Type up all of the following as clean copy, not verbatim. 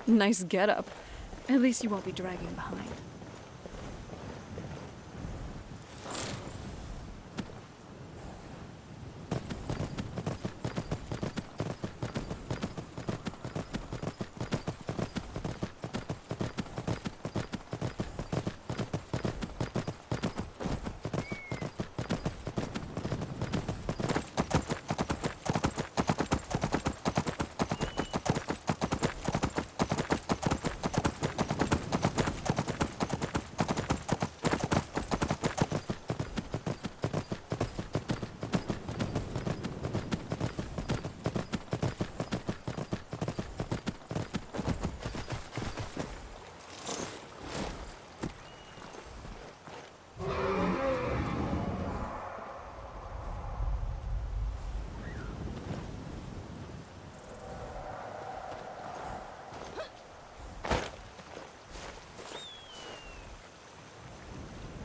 Nice getup. At least you won't be dragging behind.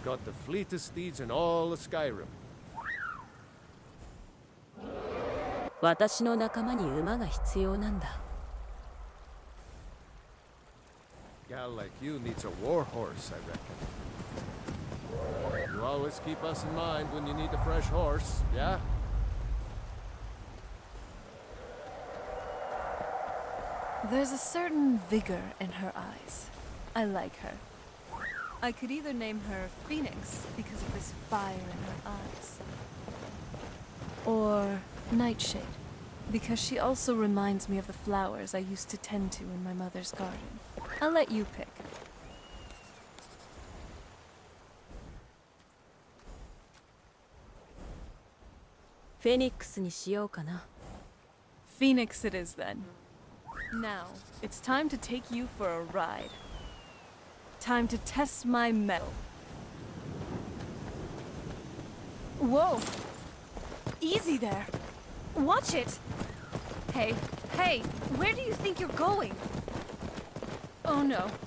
Got the fleetest steeds in all of Skyrim. 私の仲間に馬が必要なんだ。Gal like you needs a war horse, I reckon. You always keep us in mind when you need a fresh horse, yeah? There's a certain vigor in her eyes. I like her. I could either name her Phoenix because of this fire in her eyes, or Nightshade because she also reminds me of the flowers I used to tend to in my mother's garden. I'll let you pick. Phoenix にしようかな。Phoenix it is then. Now, it's time to take you for a ride. Time to test my mettle. Whoa! Easy there! Watch it! Hey, hey, where do you think you're going? Oh no. "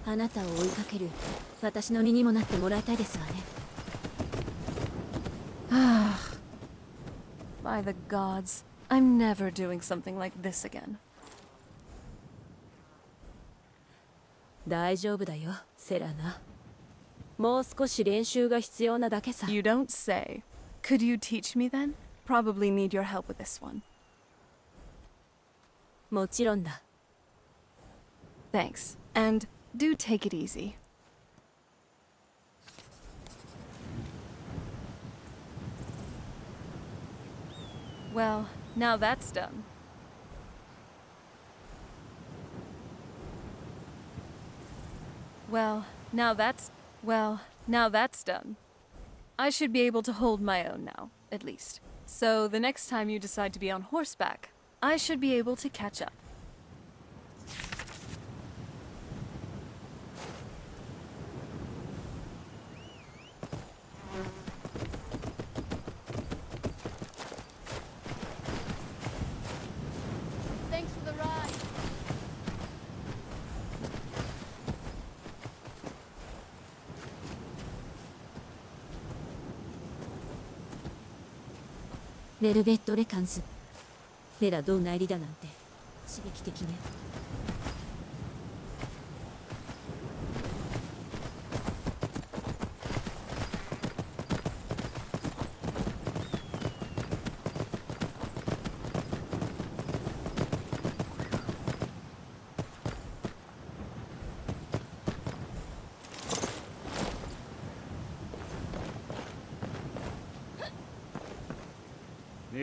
あなたを追いかける私の身にもなってもらいたいですわね。By the gods, I'm never doing something like this again. 大丈夫だよ、セラナ。もう少し練習が必要なだけさ。You don't say. Could you teach me then? Probably need your help with this one. もちろんだ。Thanks. And do take it easy. Well, now that's done. Well, now that's done. I should be able to hold my own now, at least. So the next time you decide to be on horseback, I should be able to catch up. Thanks for the ride. ベルベット・レカンス。ベラどうなりだなんて刺激的ね。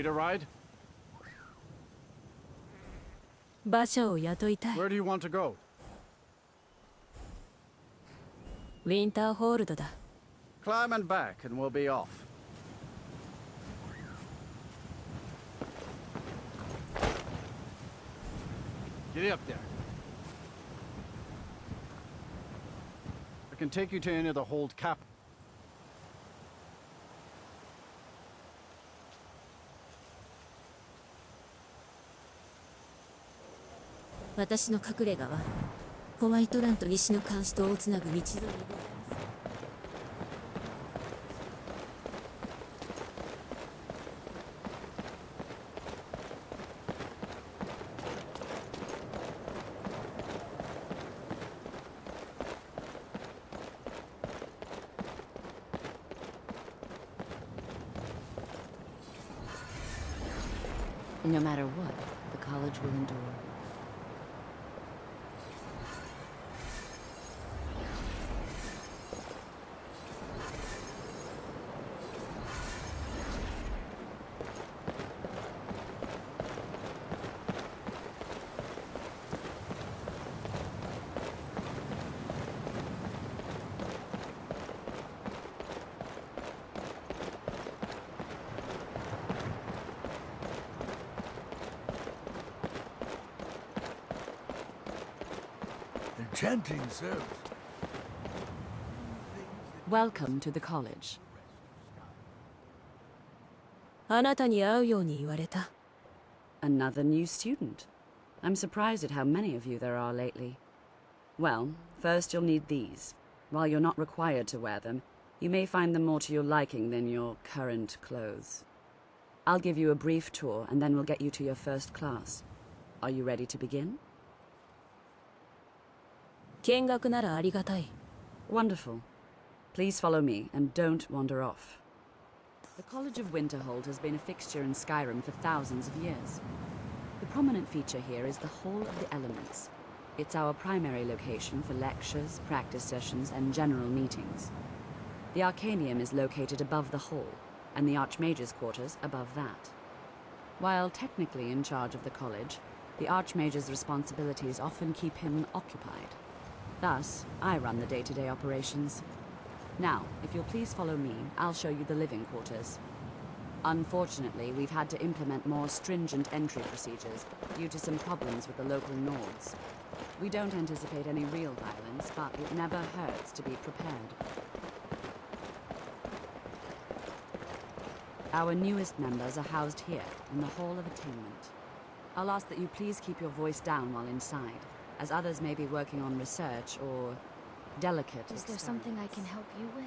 Need a ride? 馬車を雇いたい。 Where do you want to go? ウィンターホールドだ。 Climb and back and we'll be off. Get up there. I can take you to any of the hold cap. 私の隠れ家はホワイトランと西の監視塔をつなぐ道沿いにございます。 No matter what, the college will endure. Enchanting service. Welcome to the college. あなたに会うように言われた。 Another new student. I'm surprised at how many of you there are lately. Well, first you'll need these. While you're not required to wear them, you may find them more to your liking than your current clothes. I'll give you a brief tour and then we'll get you to your first class. Are you ready to begin? 見学ならありがたい。 Wonderful. Please follow me and don't wander off. The College of Winterhold has been a fixture in Skyrim for thousands of years. The prominent feature here is the Hall of the Elements. It's our primary location for lectures, practice sessions, and general meetings. The Arcanium is located above the hall, and the Archmage's quarters above that. While technically in charge of the college, the Archmage's responsibilities often keep him occupied. Thus, I run the day-to-day operations. Now, if you'll please follow me, I'll show you the living quarters. Unfortunately, we've had to implement more stringent entry procedures due to some problems with the local Nords. We don't anticipate any real violence, but it never hurts to be prepared. Our newest members are housed here, in the Hall of Attainment. I'll ask that you please keep your voice down while inside, as others may be working on research or delicate Is there something I can help you with?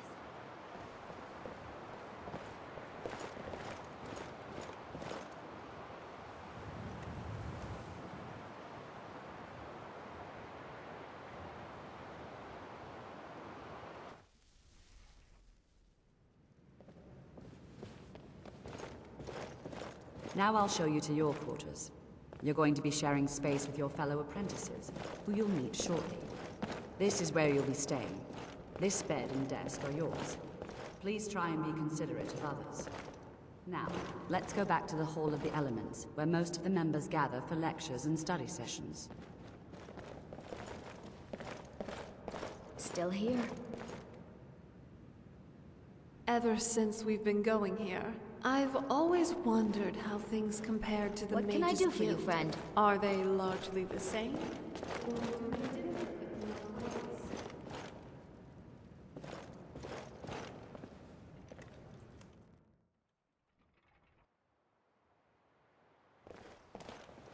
Now I'll show you to your quarters. You're going to be sharing space with your fellow apprentices, who you'll meet shortly. This is where you'll be staying. This bed and desk are yours. Please try and be considerate of others. Now, let's go back to the Hall of the Elements, where most of the members gather for lectures and study sessions. Still here. Ever since we've been going here, I've always wondered how things compared to the What Mages can I do for you, Guild. friend? Are they largely the same?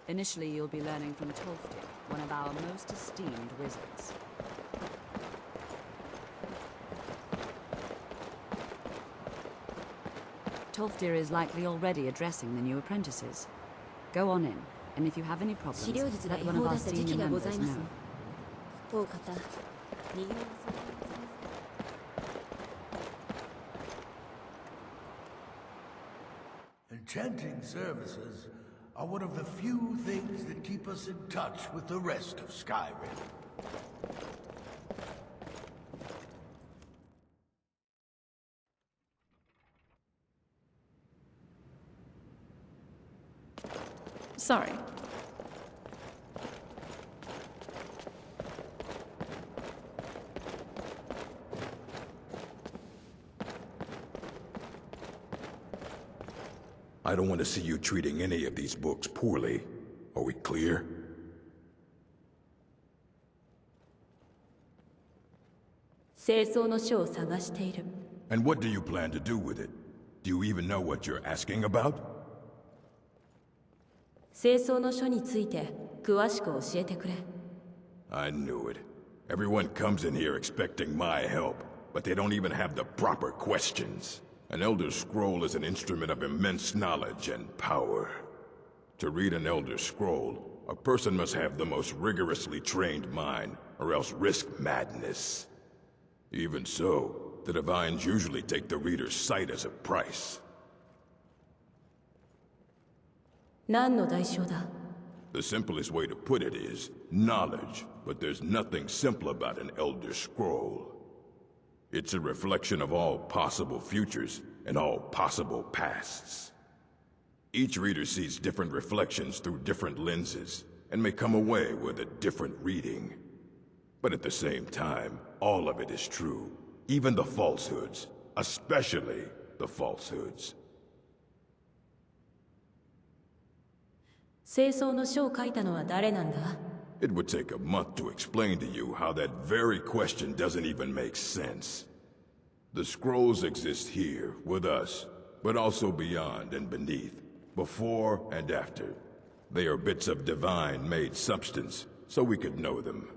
Initially, you'll be learning from Tolfdir, one of our most esteemed wizards. Tolfdir is likely already addressing the new apprentices. Go on in, and if you have any 資 problems, 料術が let 違 one of 法だ our った時期 senior がご members ざいます know. 大方右の Enchanting services are one of the few things that keep us in touch with the rest of Skyrim. Sorry. I don't want to see you treating any of these books poorly. Are we clear? 清掃の書を探している。And what do you plan to do with it? Do you even know what you're asking about? 清掃の書について詳しく教えてくれ。I knew it. Everyone comes in here expecting my help, but they don't even have the proper questions. An Elder Scroll is an instrument of immense knowledge and power. To read an Elder Scroll, a person must have the most rigorously trained mind, or else risk madness. Even so, the Divines usually take the reader's sight as a price. 何の代償だ？ The simplest way to put it is knowledge, but there's nothing simple about an Elder Scroll. It's a reflection of all possible futures and all possible pasts. Each reader sees different reflections through different lenses and may come away with a different reading. But at the same time, all of it is true, even the falsehoods, especially the falsehoods. 清掃の書を書いたのは誰なんだ？ It would take a month to explain to you how that very question doesn't even make sense. The scrolls exist here, with us, but also beyond and beneath, before and after. They are bits of divine-made substance, so we could know them.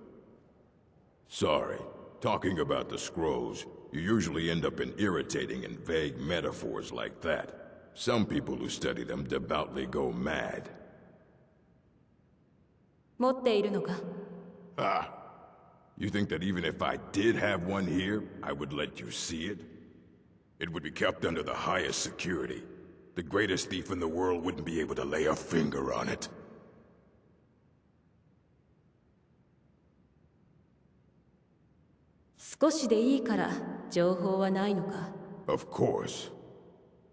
Sorry, talking about the scrolls, you usually end up in irritating and vague metaphors like that. Some people who study them devoutly go mad. 持っているのか？ Ah, you think that even if I did have one here, I would let you see it? It would be kept under the highest security. The greatest thief in the world wouldn't be able to lay a finger on it. 少しでいいから情報はないのか？ Of course.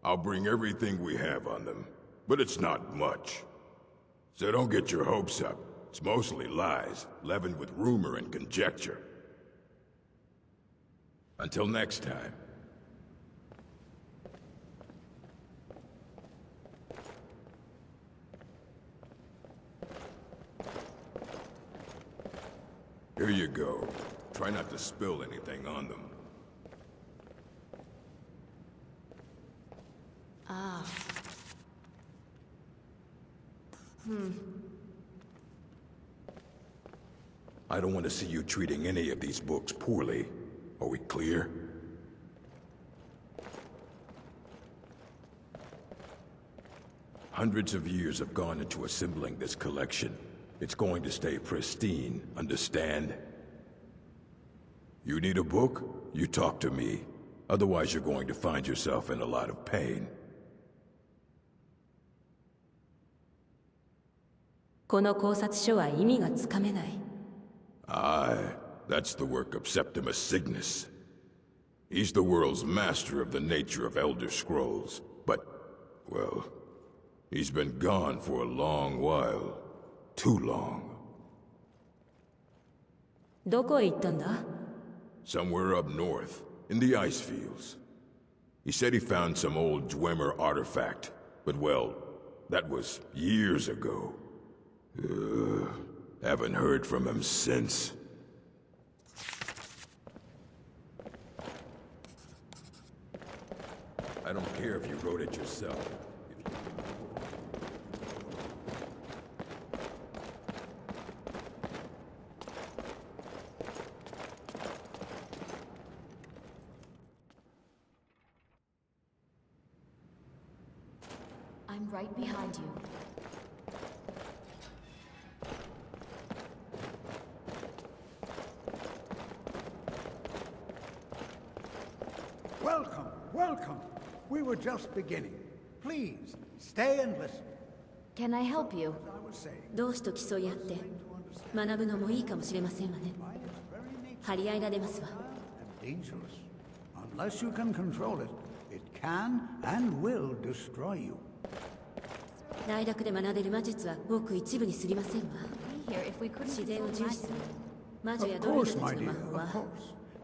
I'll bring everything we have on them, but it's not much. So don't get your hopes up. It's mostly lies, leavened with rumor and conjecture. Until next time. Here you go. Try not to spill anything on them. I don't want to see you treating any of these books poorly. Are we clear? Hundreds of years have gone into assembling this collection. It's going to stay pristine, understand? You need a book? You talk to me. Otherwise you're going to find yourself in a lot of pain. この考察書は意味がつかめない。 Aye, that's the work of Septimus Cygnus. He's the world's master of the nature of Elder Scrolls, but, well, he's been gone for a long while. Too long. どこへ行ったんだ？ Somewhere up north, in the ice fields. He said he found some old Dwemer artifact, but well, that was years ago. Haven't heard from him since. I don't care if you wrote it yourself. I'm right behind you. Welcome, welcome. We were just beginning. Please, stay and listen. Can I help you? As I was saying, 同志と競い合って学ぶのもいいかもしれませんわね。 by its very nature 張り合いが出ますわ。 and dangerous. Unless you can control it, it can and will destroy you. 大学で学べる魔術はごく一部に過ぎませんわ。 Be here if we couldn't 自 be 然を doing 重視する my 魔女や Of ドル course, た my ち dear, の of 魔法は course.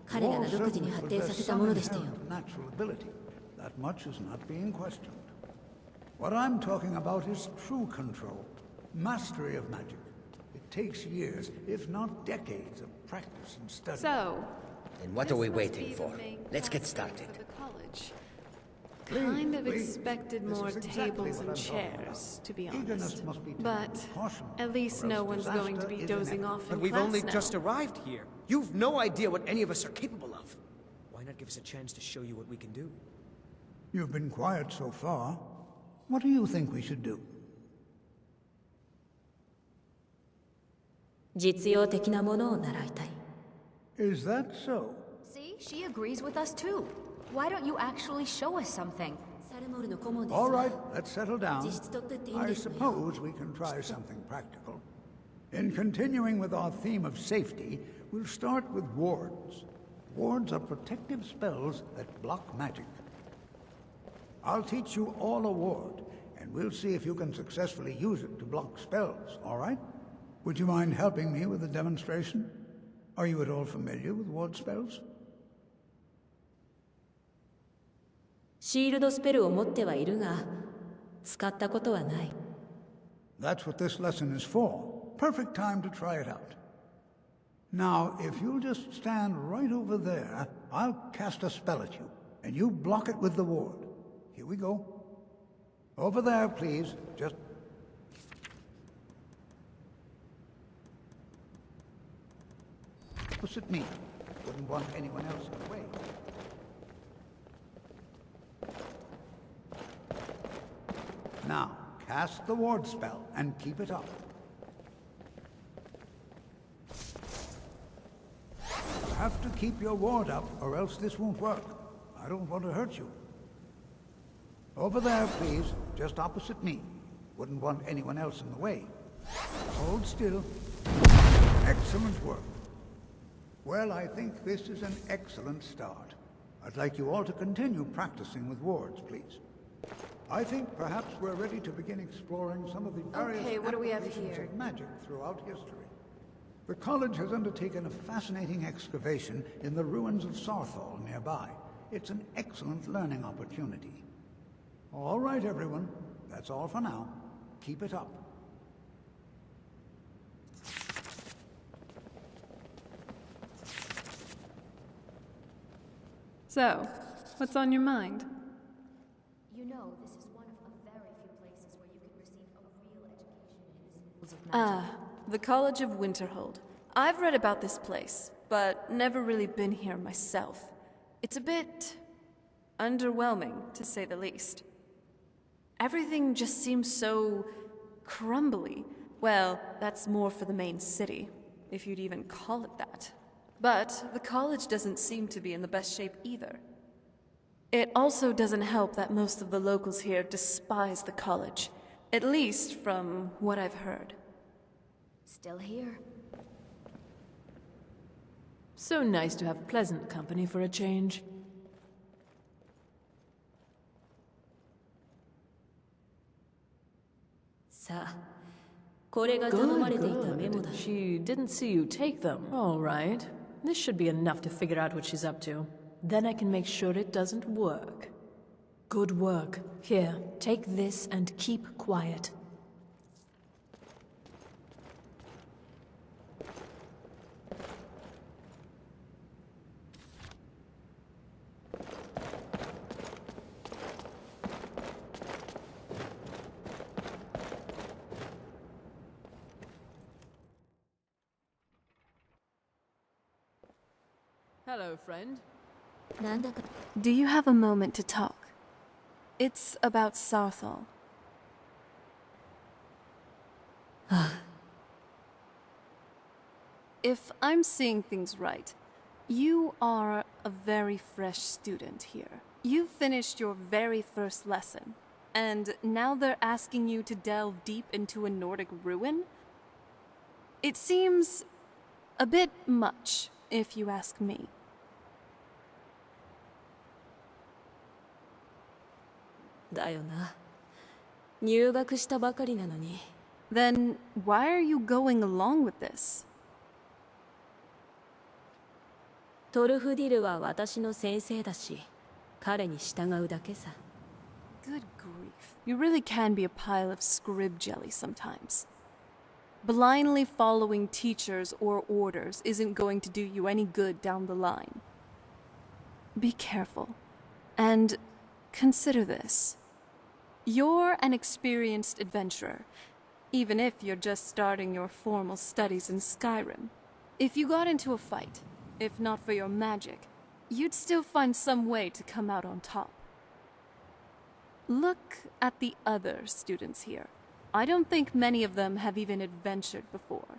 彼ら You が all 独自に certainly 発展さ possess せた some ものでしたよ。 inherent natural ability. That much is not being questioned. What I'm talking about is true control, mastery of magic. It takes years, if not decades, of practice and study. So, And what are we waiting for? Let's get started. For the college. Please, Kind of please. expected This more is exactly tables what and I'm talking chairs, about. to be Eagerness honest. must be taken But with caution, at least or no else one's going to be disaster is dozing off inevitable. in But we've class only now. just arrived here. You've no idea what any of us are capable of. Why not give us a chance to show you what we can do? You've been quiet so far. What do you think we should do? 実用的なものを習いたい。 Is that so? See, she agrees with us too. Why don't you actually show us something? サルモールの顧問です All わ。 right, let's settle down. 実質取ってっていいん I ですわよ。 suppose we can try something practical. In continuing with our theme of safety, we'll start with wards. Wards are protective spells that block magic. I'll teach you all a ward, and we'll see if you can successfully use it to block spells, all right? Would you mind helping me with the demonstration? Are you at all familiar with ward spells? シールドスペルを持ってはいるが、使ったことはない。That's what this lesson is for. Perfect time to try it out. Now, if you'll just stand right over there, I'll cast a spell at you, and you block it with the ward. Here we go. Over there, please. Just... opposite me. Wouldn't want anyone else in the way. Now, cast the ward spell and keep it up. You have to keep your ward up, or else this won't work. I don't want to hurt you. Over there, please, just opposite me. Wouldn't want anyone else in the way. Hold still. Excellent work. Well, I think this is an excellent start. I'd like you all to continue practicing with wards, please. I think perhaps we're ready to begin exploring some of the various Okay, what do we have applications here? of magic throughout history. The college has undertaken a fascinating excavation in the ruins of Sarthal nearby. It's an excellent learning opportunity. All right, everyone. That's all for now. Keep it up. So, what's on your mind? You know, this is one of a very few places where you can receive a real education in the schools of magic. The College of Winterhold. I've read about this place, but never really been here myself. It's a bit underwhelming, to say the least. Everything just seems so crumbly. Well, that's more for the main city, if you'd even call it that. But the college doesn't seem to be in the best shape either. It also doesn't help that most of the locals here despise the college, at least from what I've heard. Still here. So nice to have pleasant company for a change. Good. She didn't see you take them. All right. This should be enough to figure out what she's up to. Then I can make sure it doesn't work. Good work. Here, take this and keep quiet. Hello, friend. Do you have a moment to talk? It's about Sarthal. If I'm seeing things right, you are a very fresh student here. You finished your very first lesson, and now they're asking you to delve deep into a Nordic ruin? It seems a bit much, if you ask me. だよな。入学したばかりなのに。 Then why are you going along with this? トルフディルは私の先生だし、彼に従うだけさ。 Good grief. You really can be a pile of scrib jelly sometimes. Blindly following teachers or orders isn't going to do you any good down the line. Be careful. And consider this. You're an experienced adventurer, even if you're just starting your formal studies in Skyrim. If you got into a fight, if not for your magic, you'd still find some way to come out on top. Look at the other students here. I don't think many of them have even adventured before.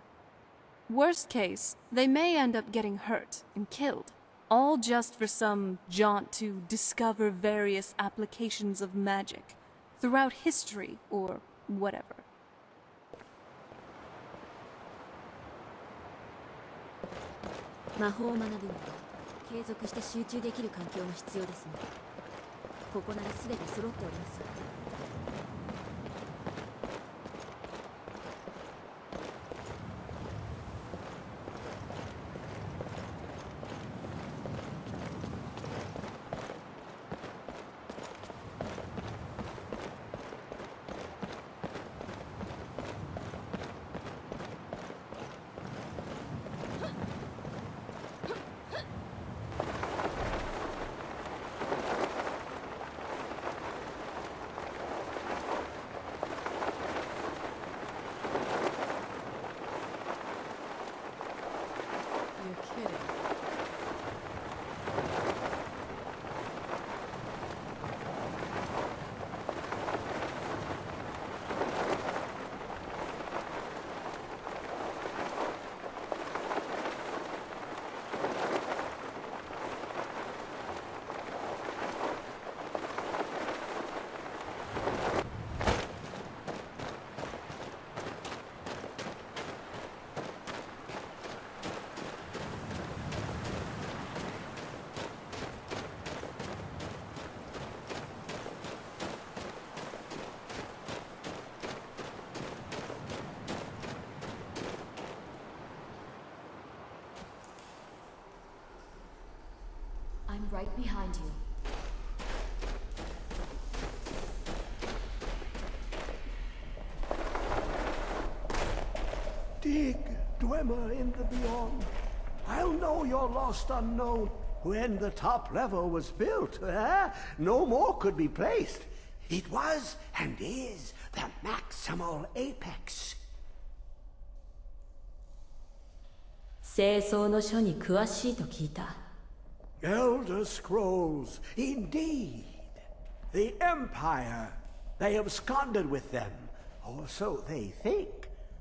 Worst case, they may end up getting hurt and killed, all just for some jaunt to discover various applications of magic throughout history or whatever. 魔法を学ぶには継続して集中できる環境が必要ですね。ここなら全て揃っております。 I'm right behind you. Dig, Dwemer in the beyond. I'll know your lost unknown. When the top level was built, no more could be placed. It was and is the maximal apex. 清掃の書に詳しいと聞いた。 Elder Scrolls, indeed. The Empire. They absconded with them. Or so they think.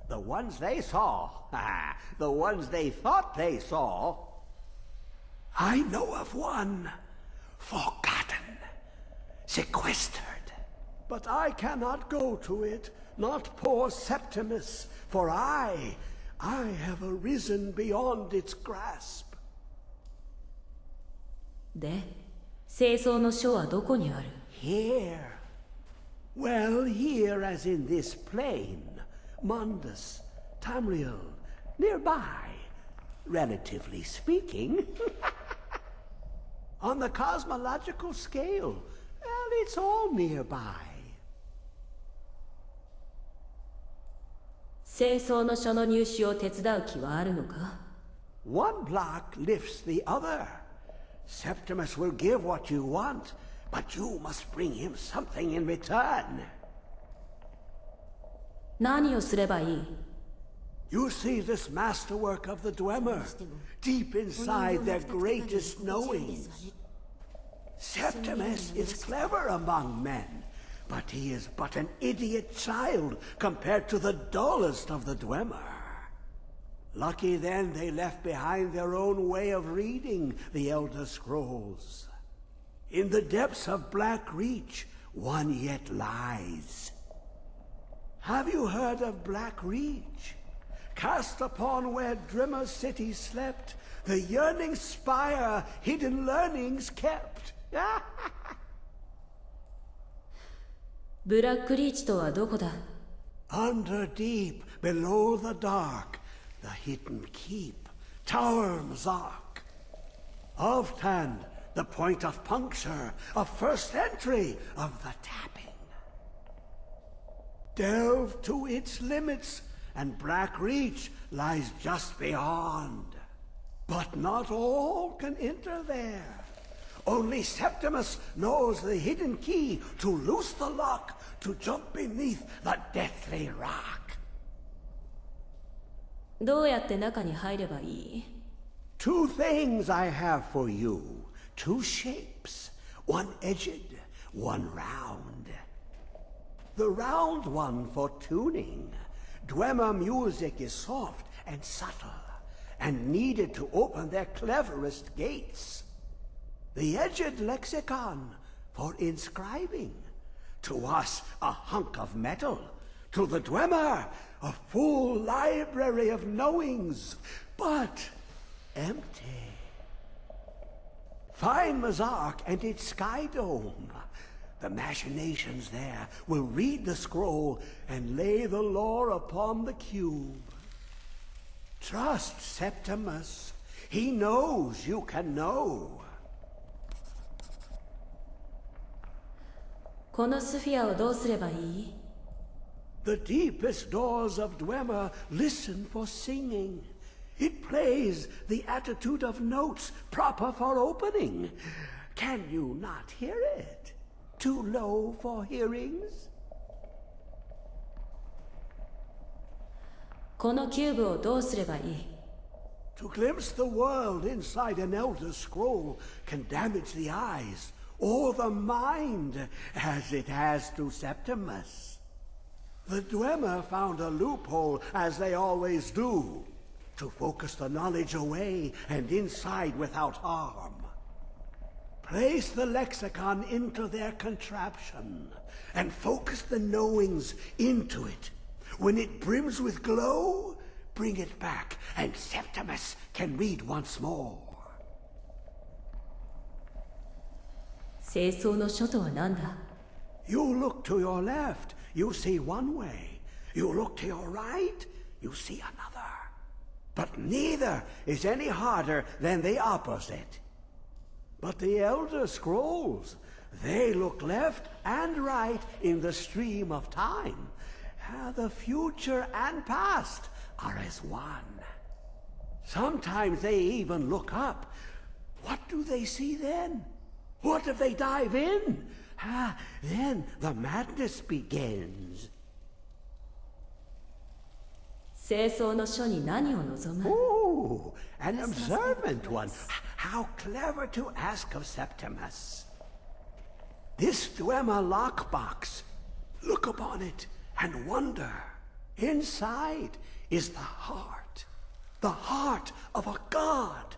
The ones they saw. The ones they thought they saw. I know of one. Forgotten. Sequestered. But I cannot go to it. Not poor Septimus. For I have arisen beyond its grasp. で、清掃の書はどこにある？ Here. Well, here as in this plain. Mundus, Tamriel, nearby. Relatively speaking. On the cosmological scale, well, it's all nearby. 清掃の書の入手を手伝う気はあるのか？ One block lifts the other. Septimus will give what you want, but you must bring him something in return. 何をすればいい？ You see this masterwork of the Dwemer, deep inside their greatest knowings. Septimus is clever among men, but he is but an idiot child compared to the dullest of the Dwemer. Lucky then they left behind their own way of reading the Elder Scrolls. In the depths of Black Reach, one yet lies. Have you heard of Black Reach? Cast upon where Drimmer City slept, the yearning spire hidden learnings kept. ブラックリーチとはどこだ？ Under deep, below the dark, the hidden keep, Tower Mazark. Oftand, the point of puncture, of first entry of the tapping. Delve to its limits, and Black Reach lies just beyond. But not all can enter there. Only Septimus knows the hidden key to loose the lock, to jump beneath the deathly rock. どうやって中に入ればいい？ Two things I have for you. Two shapes. One edged, one round. The round one for tuning. Dwemer music is soft and subtle, and needed to open their cleverest gates. The edged lexicon for inscribing. To us, a hunk of metal. To the Dwemer, a full library of knowings, but empty. Find Mazark and its sky dome. The machinations there will read the scroll and lay the lore upon the cube. Trust Septimus. He knows you can know. このスフィアをどうすればいい？ The deepest doors of Dwemer listen for singing. It plays the attitude of notes proper for opening. Can you not hear it? Too low for hearings? このキューブをどうすればいい？ To glimpse the world inside an elder scroll can damage the eyes or the mind, as it has to Septimus. The Dwemer found a loophole, as they always do, to focus the knowledge away and inside without harm. Place the lexicon into their contraption, and focus the knowings into it. When it brims with glow, bring it back, and Septimus can read once more. 清掃の書とは何だ？ You look to your left, you see one way. You look to your right, you see another. But neither is any harder than the opposite. But the Elder Scrolls, they look left and right in the stream of time. The future and past are as one. Sometimes they even look up. What do they see then? What if they dive in? Then the madness begins. 清掃の書に何を望む？ Oh, an observant one. How clever to ask of Septimus. This Dwemer lockbox. Look upon it and wonder. Inside is the heart. The heart of a god.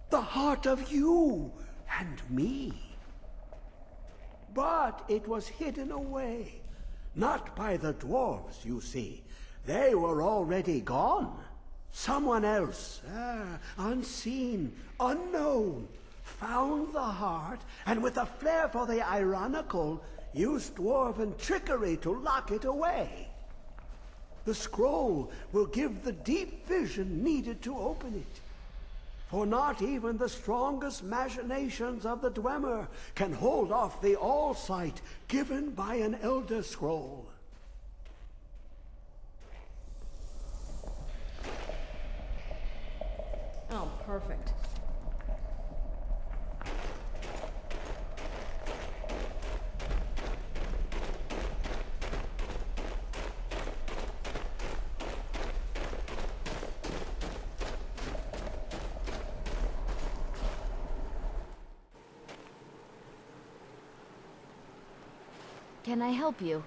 The heart of you and me. But it was hidden away. Not by the dwarves, you see. They were already gone. Someone else, unseen, unknown, found the heart, and with a flair for the ironical, used dwarven trickery to lock it away. The scroll will give the deep vision needed to open it. For not even the strongest machinations of the Dwemer can hold off the all-sight given by an Elder Scroll. Oh, perfect. Can I help you?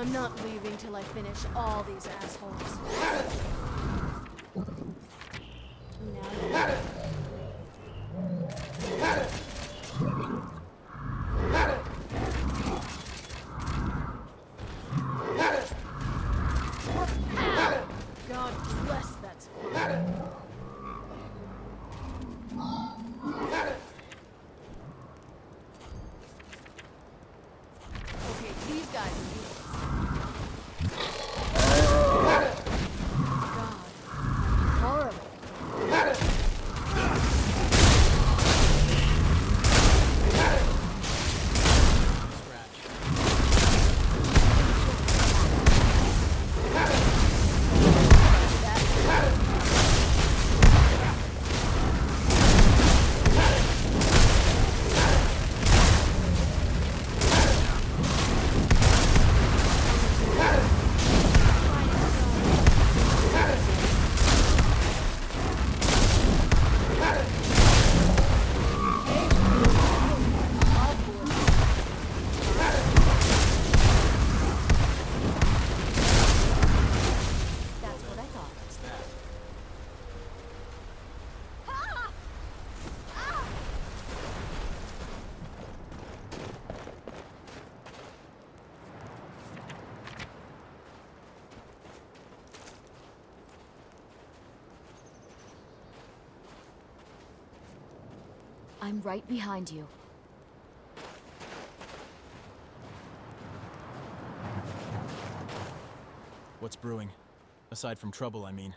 I'm not leaving till I finish all these assholes. God bless, that's fun. Okay, these guys are useless. God, I'm horrible. I'm right behind you. What's brewing? Aside from trouble, I mean.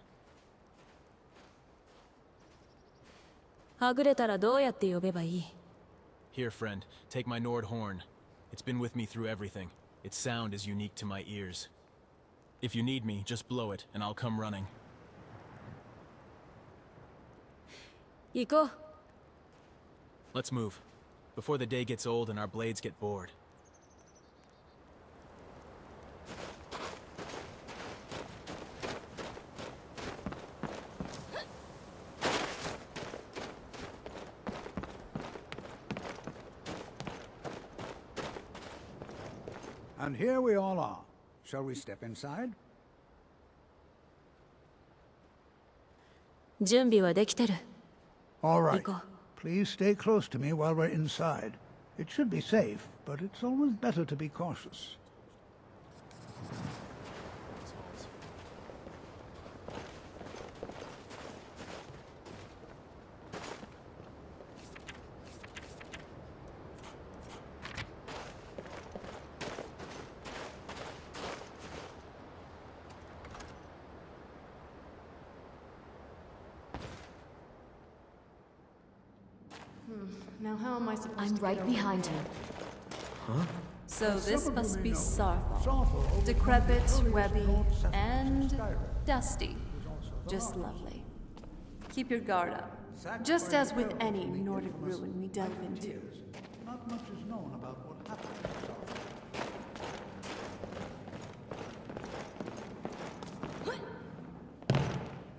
はぐれたらどうやって呼べばいい? Here, friend, take my Nord horn. It's been with me through everything. Its sound is unique to my ears. If you need me, just blow it, and I'll come running. 行こう. Let's move, before the day gets old and our blades get bored. And here we all are. Shall we step inside? 準備はできてる. All right. Please stay close to me while we're inside. It should be safe, but it's always better to be cautious. Now how am I supposed I'm to right get behind you. Huh? So this must be Sarthal. Decrepit, webby, and dusty. Just lovely. Keep your guard up. Just as with any Nordic ruin we delve into. Not much is known about what happened in Sarthal.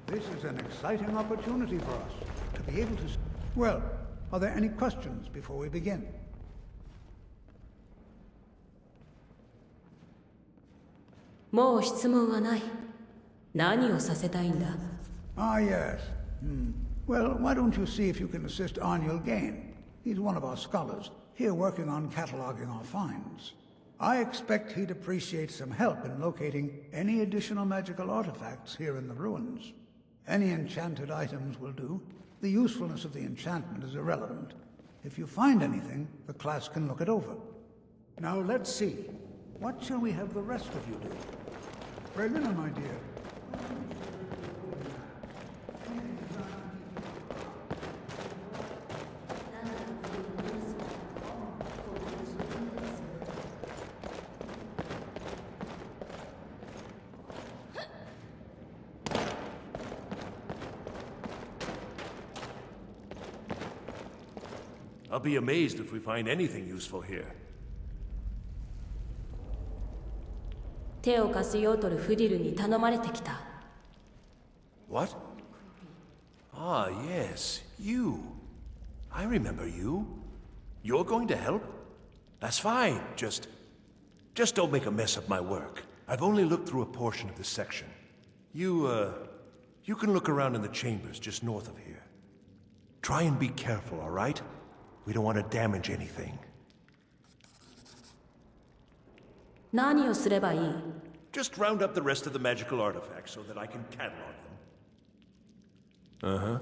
This is an exciting opportunity for us to be able to... Well, are there any questions before we begin? More questionsはない. 何をさせたいんだ? Ah, yes. Well, why don't you see if you can assist Arniel Gain? He's one of our scholars, here working on cataloging our finds. I expect he'd appreciate some help in locating any additional magical artifacts here in the ruins. Any enchanted items will do. The usefulness of the enchantment is irrelevant. If you find anything, the class can look it over. Now let's see. What shall we have the rest of you do? Brelina, my dear. I'll be amazed if we find anything useful here. 手を貸すようとるフディルに頼まれてきた. What? Ah, yes, you. I remember you. You're going to help? That's fine, just... Just don't make a mess of my work. I've only looked through a portion of this section. You can look around in the chambers just north of here. Try and be careful, all right? We don't want to damage anything. 何をすればいい? Just round up the rest of the magical artifacts so that I can catalog them. Uh-huh.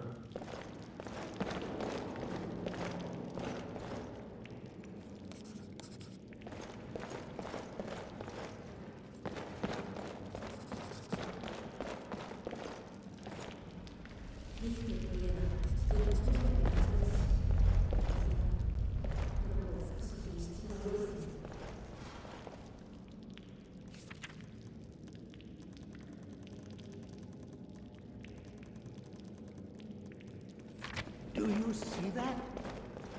Do you see that?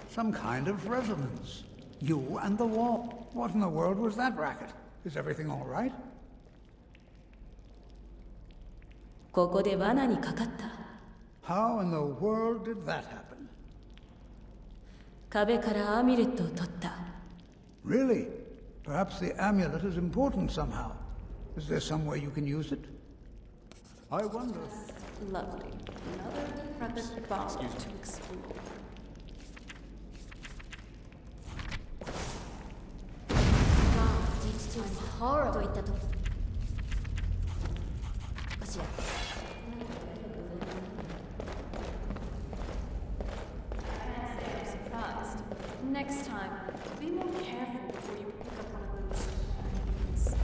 Some kind of resonance. You and the wall. What in the world was that racket? Is everything all right? ここで罠にかかった。 How in the world did that happen? 壁からアミュレットを取った。 Really? Perhaps the amulet is important somehow. Is there some way you can use it? I wonder. Lovely. Another decrepit bottle to explore. 実はホラーといったとこかしら。 Next time, be more careful before you pick up one of those things.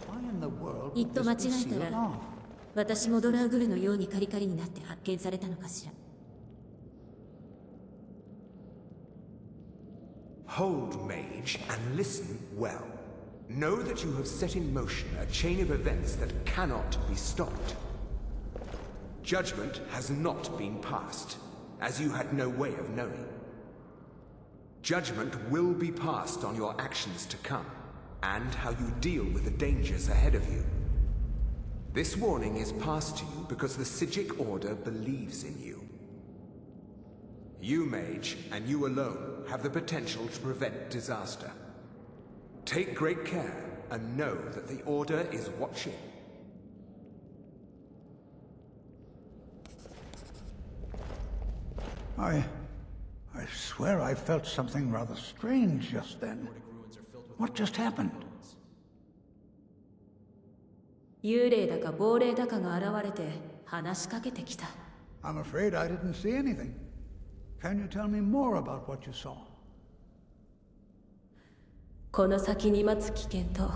Why in the world きっ would と間違 this be えた sealed ら off? 私もドラーグルのようにカリカリになって発見されたのかしら。 Hold, mage, and listen well. Know that you have set in motion a chain of events that cannot be stopped. Judgment has not been passed, as you had no way of knowing. Judgment will be passed on your actions to come, and how you deal with the dangers ahead of you. This warning is passed to you because the Psijic Order believes in you. You, mage, and you alone, have the potential to prevent disaster. Take great care, and know that the Order is watching. I swear I felt something rather strange just then. What just happened? 幽霊だか亡霊だかが現れて話しかけてきた。 I'm afraid I didn't see anything. Can you tell me more about what you saw? この先に待つ危険と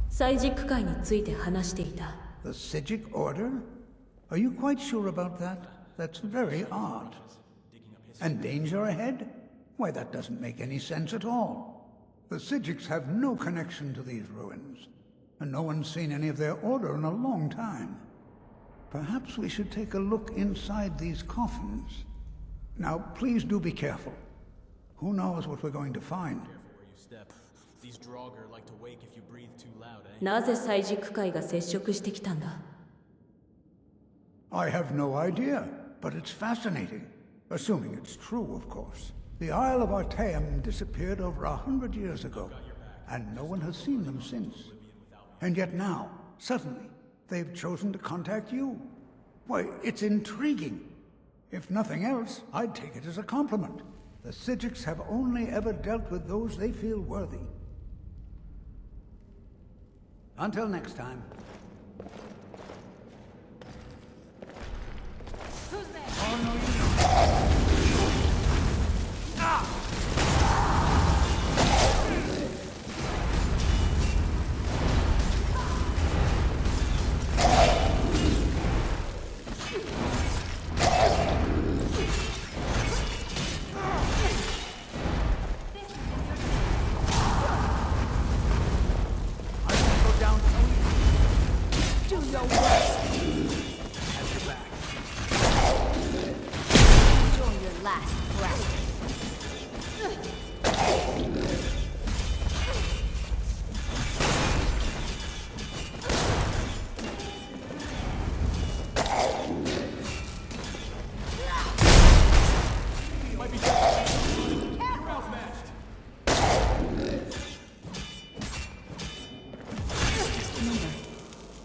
祭軸会について話していた。 The Psijic Order? Are you quite sure about that? That's very odd. And danger ahead? Why, that doesn't make any sense at all. The Psijics have no connection to these ruins, and no one's seen any of their order in a long time. Perhaps we should take a look inside these coffins. Now, please do be careful. Who knows what we're going to find? These Draugr like to wake if you breathe too loud, eh? なぜ祭軸会が接触してきたんだ? I have no idea, but it's fascinating. Assuming it's true, of course. The Isle of Artaeum disappeared over 100 years ago, and no one has seen them since. And yet now, suddenly, they've chosen to contact you. Why, it's intriguing. If nothing else, I'd take it as a compliment. The Psijics have only ever dealt with those they feel worthy. Until next time. Who's there? Oh, no, you don't.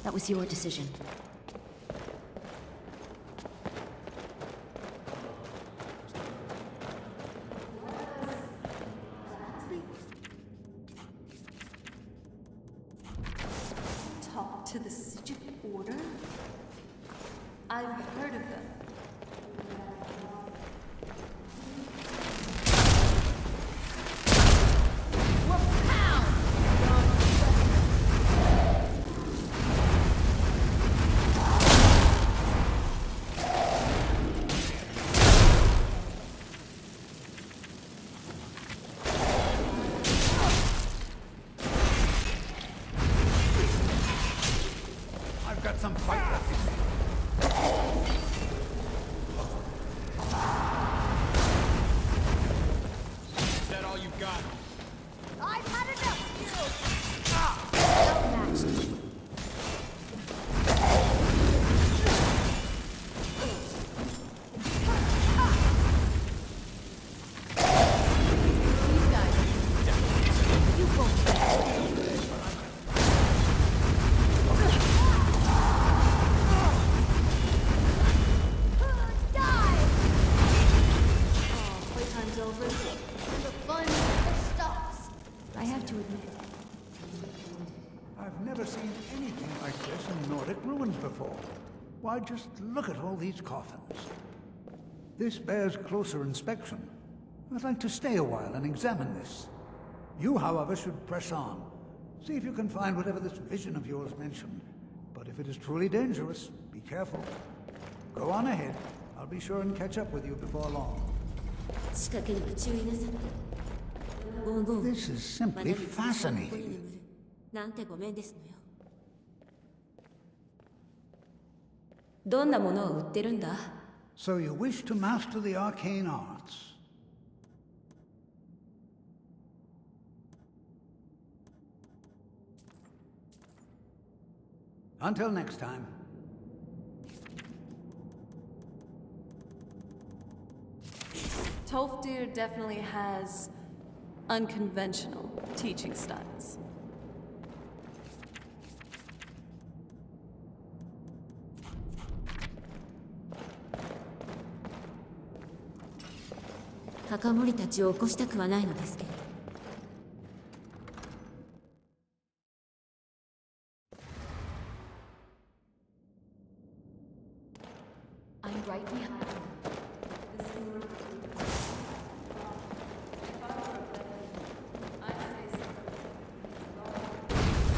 That was your decision. Talk to the Sigil Order? I've heard of them. I've got some fight left. Is that all you got? I've had enough of you! Outmatched. These guys. You both die! Oh, playtime's over. The fun stops. I have to admit, I've never seen anything like this in Nordic ruins before. Why, just look at all these coffins. This bears closer inspection. I'd like to stay a while and examine this. You, however, should press on. See if you can find whatever this vision of yours mentioned. But if it is truly dangerous, be careful. Go on ahead. I'll be sure and catch up with you before long. 仕掛けには注意なさい。ゴーゴー。 This is simply fascinating. なんてごめんですのよ。どんなものを売ってるんだ？ So you wish to master the arcane arts? Until next time. Tolfdir definitely has unconventional teaching styles.墓守たちを起こしたくはないのですけど。I'm right behind you.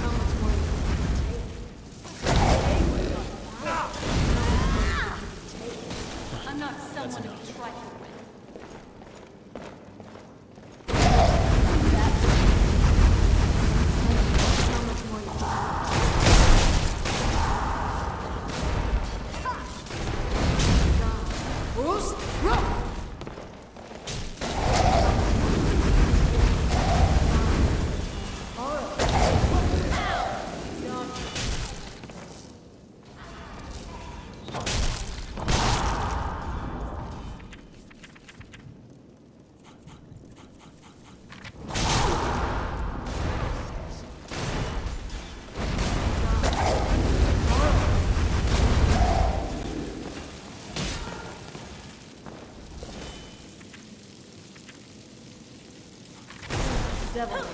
How much more you take? I'm not someone to be trifled with. How much more you take? Roost, roll! Devil.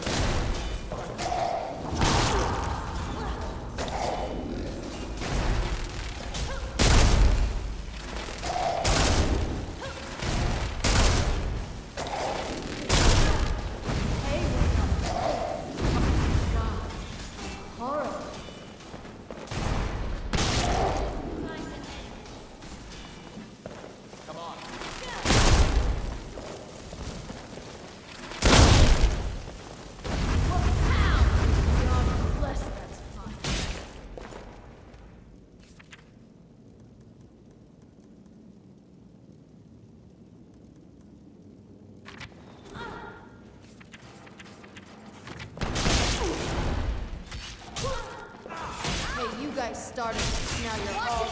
Hey, you guys started. Now you're all.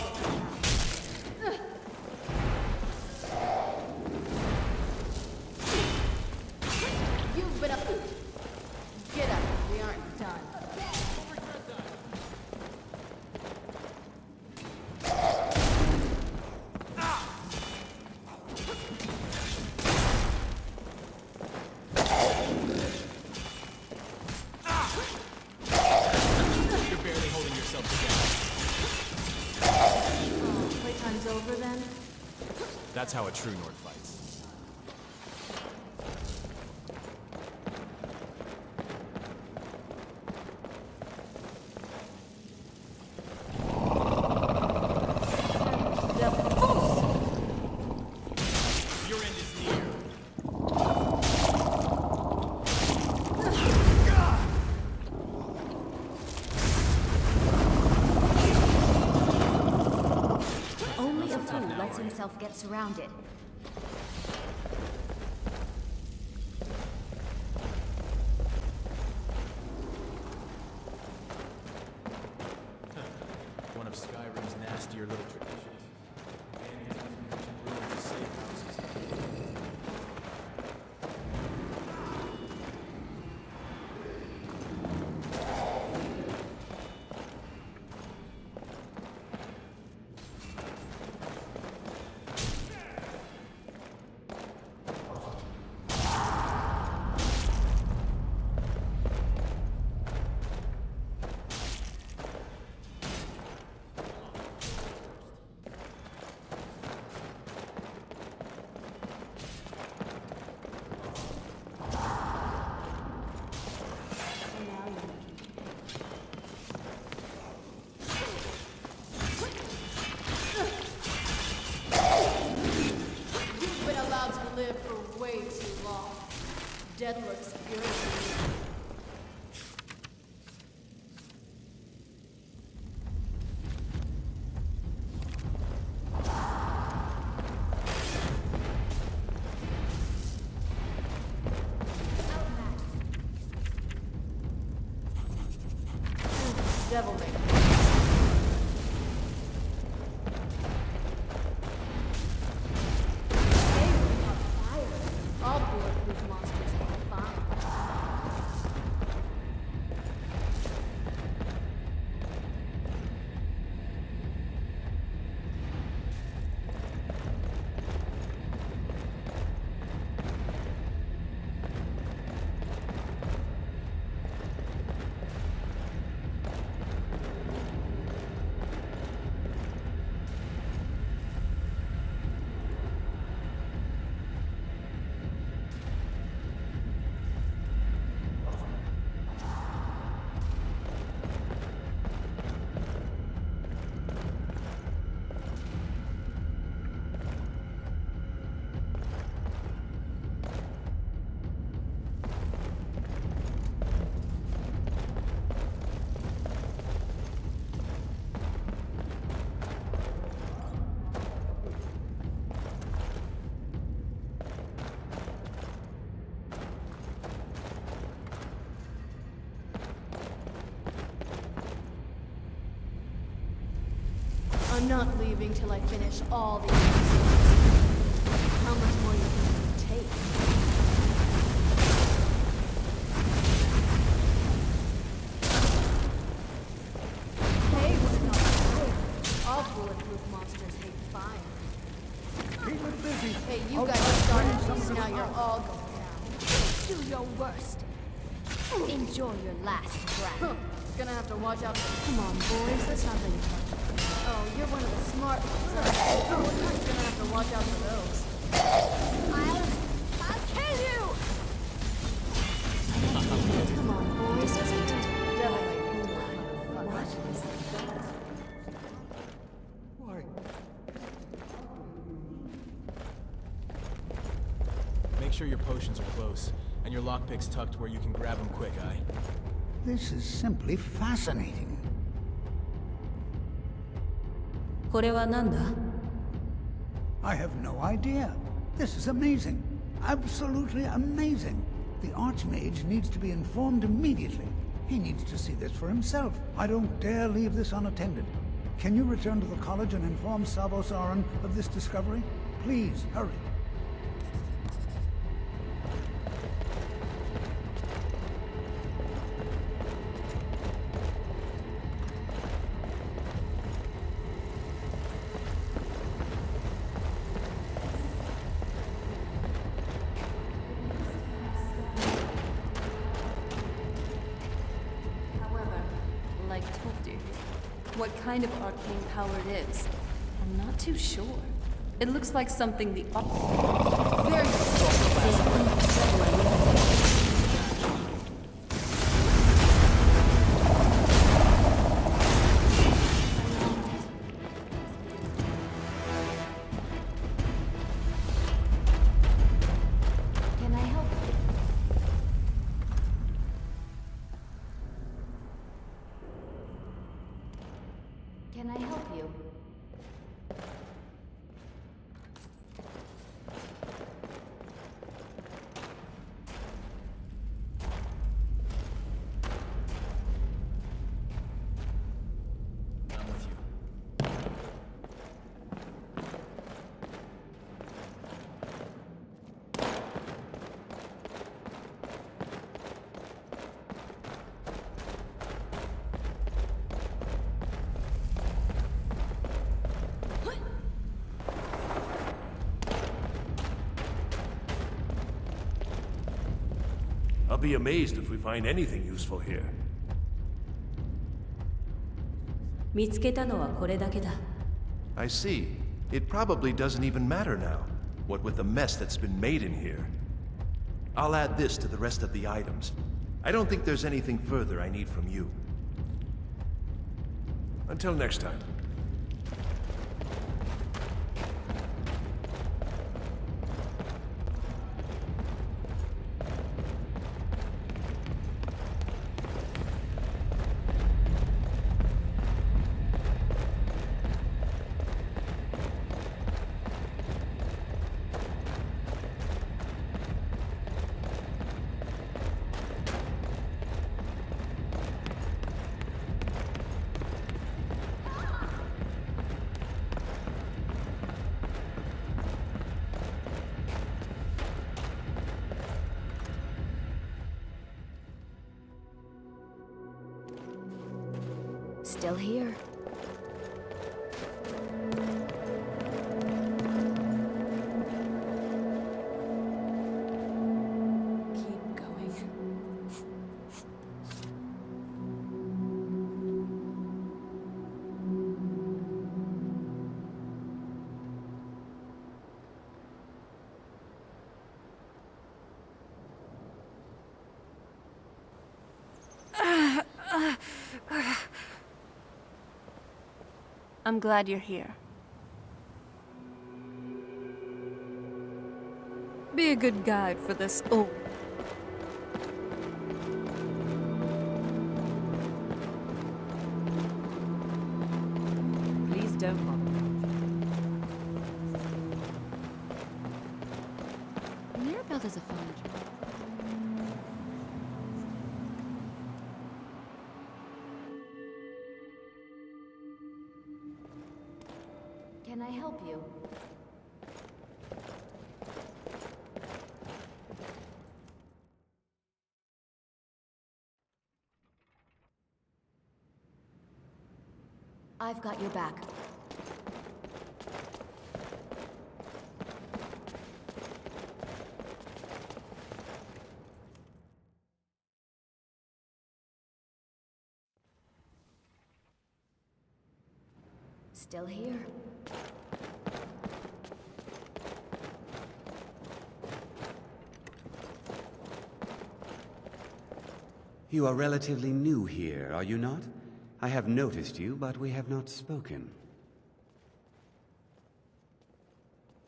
You've been up. Get up. We aren't done. That's how a true Nord fights. Your end is near. Only a fool lets himself get surrounded. One of Skyrim's nastier little traditions. Ruins of safe houses. You've been allowed to live for way too long. Dead looks good. Devil may all bulletproof monsters are fine. I'm not leaving till I finish all these episodes. How much more you think it would take? Hey, what's not good? All bulletproof monsters hate fire. Keep it busy. Hey, you guys started these, now you're all going down. Do your worst. Enjoy your last breath. Gonna have to watch out for... Come on, boys, let's have any fun. Oh, you're one of the smart ones. You're gonna have to watch out for those. I'll kill you! Come on, boys, let's Why? Make sure your potions are close, and your lockpick's tucked where you can grab them quick, Eye. This is simply fascinating. これは何だ? I have no idea. This is amazing. Absolutely amazing. The Archmage needs to be informed immediately. He needs to see this for himself. I don't dare leave this unattended. Can you return to the college and inform Savo-Sauron of this discovery? Please, hurry. What kind of arcane power it is, I'm not too sure. It looks like something the... Very Can I help you? Can I help you? I'm with you. I'll be amazed if we find anything useful here. 見つけたのはこれだけだ。 I see. It probably doesn't even matter now. What with the mess that's been made in here. I'll add this to the rest of the items. I don't think there's anything further I need from you. Until next time. Still here. Keep going. I'm glad you're here. Be a good guide for this old. Please don't bother. Mirabelle does a fine job. Can I help you? I've got your back. Still here. You are relatively new here, are you not? I have noticed you, but we have not spoken.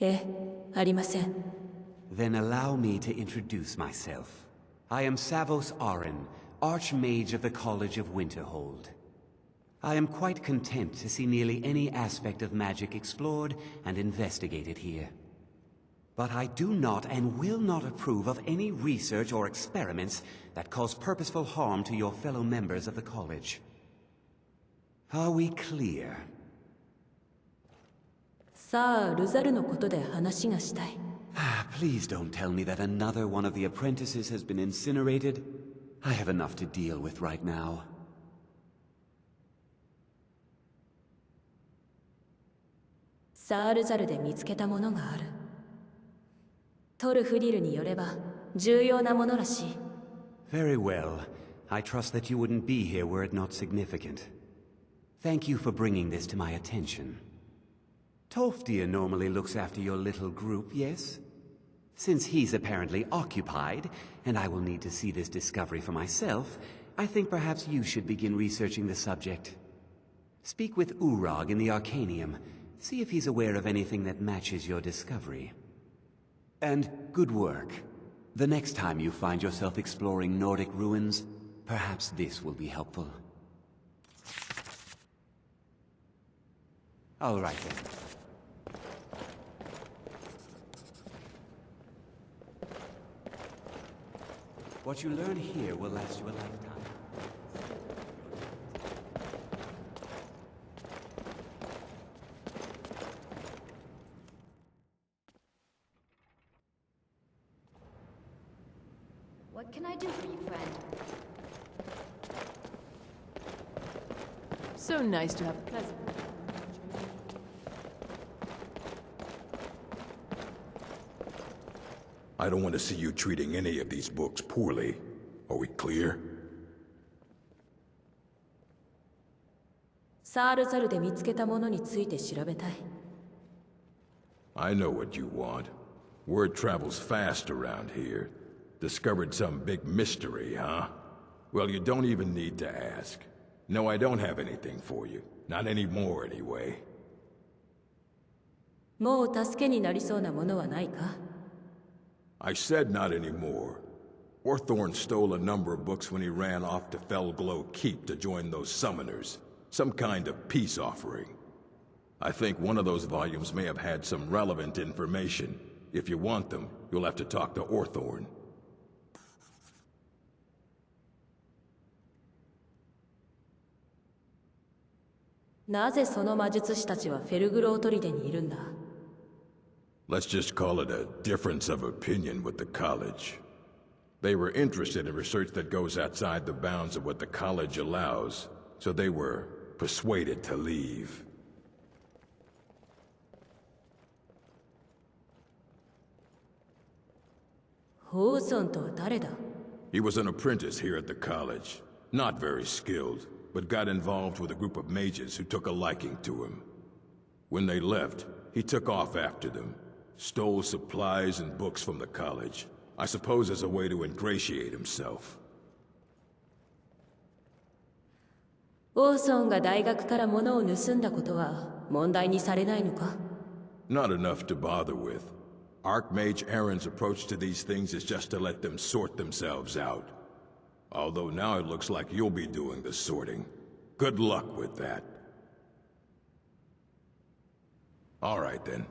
ありません。 Then allow me to introduce myself. I am Savos Arin, Archmage of the College of Winterhold. I am quite content to see nearly any aspect of magic explored and investigated here. But I do not and will not approve of any research or experiments that cause purposeful harm to your fellow members of the college. Are we clear? さあ、ルザルのことで話がしたい。Please don't tell me that another one of the apprentices has been incinerated. I have enough to deal with right now. サールザルで見つけたものがある。トルフディルによれば重要なものらしい。Very well. I trust that you wouldn't be here were it not significant. Thank you for bringing this to my attention. Toftir normally looks after your little group, yes? Since he's apparently occupied, and I will need to see this discovery for myself, I think perhaps you should begin researching the subject. Speak with Urag in the Arcanium. See if he's aware of anything that matches your discovery. And good work. The next time you find yourself exploring Nordic ruins, perhaps this will be helpful. All right then. What you learn here will last you a lifetime. What can I do for you, friend? So nice to have a pleasant... I don't want to see you treating any of these books poorly. Are we clear? サールザルで見つけたものについて調べたい。I know what you want. Word travels fast around here. Discovered some big mystery, huh? Well, you don't even need to ask. No, I don't have anything for you. Not anymore, anyway. もう助けになりそうなものはないか？ I said not anymore. Orthorn stole a number of books when he ran off to Felglow Keep to join those summoners. Some kind of peace offering. I think one of those volumes may have had some relevant information. If you want them, you'll have to talk to Orthorn. なぜその魔術師たちはフェルグロー砦にいるんだ？ Let's just call it a difference of opinion with the college. They were interested in research that goes outside the bounds of what the college allows, so they were persuaded to leave. Hozonとは誰だ? He was an apprentice here at the college. Not very skilled, but got involved with a group of mages who took a liking to him. When they left, he took off after them. Stole supplies and books from the college. I suppose as a way to ingratiate himself. オーソンが大学から物を盗んだことは問題にされないのか? Not enough to bother with. Archmage Aaron's approach to these things is just to let them sort themselves out. Although now it looks like you'll be doing the sorting. Good luck with that. All right then.